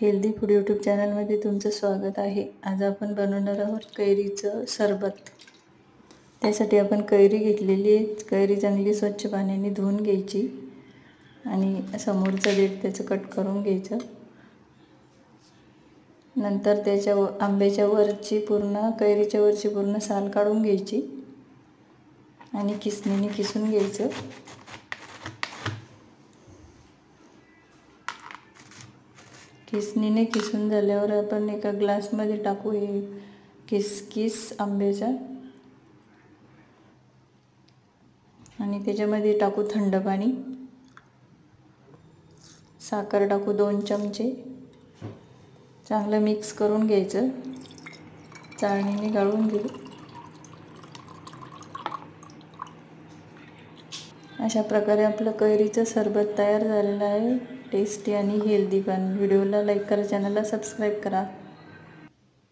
Healthy food YouTube चॅनलमध्ये तुमचं स्वागत आहे। आज आपण बनवणार आहोत कैरीचं सरबत। त्यासाठी आपण कैरी घेतलेली आहे। कैरी चांगली स्वच्छ पाण्याने धुवून घ्यायची आणि समोरचं देठ त्याचं कट करून घ्यायचं। नंतर त्याच्या आंब्याच्या वरची कैरीच्या वरची पूर्ण साल काढून घ्यायची आणि किसणीने किसून घ्यायचं। किसणीने किसून झाल्यावर आपण एका ग्लासमध्ये टाकू हे किस आंब्याचा आणि त्याच्यामध्ये टाकू थंड पाणी, साखर टाकू 2 चमचे। चांगलं मिक्स करून घ्यायचं, चाळणीने गाळून घेऊ। अशा प्रकारे आपलं कैरीचं सरबत तयार झालेलं आहे। टेस्टी आणि हेल्दी पण। व्हिडिओला लाईक करा, चॅनलला सबस्क्राईब करा।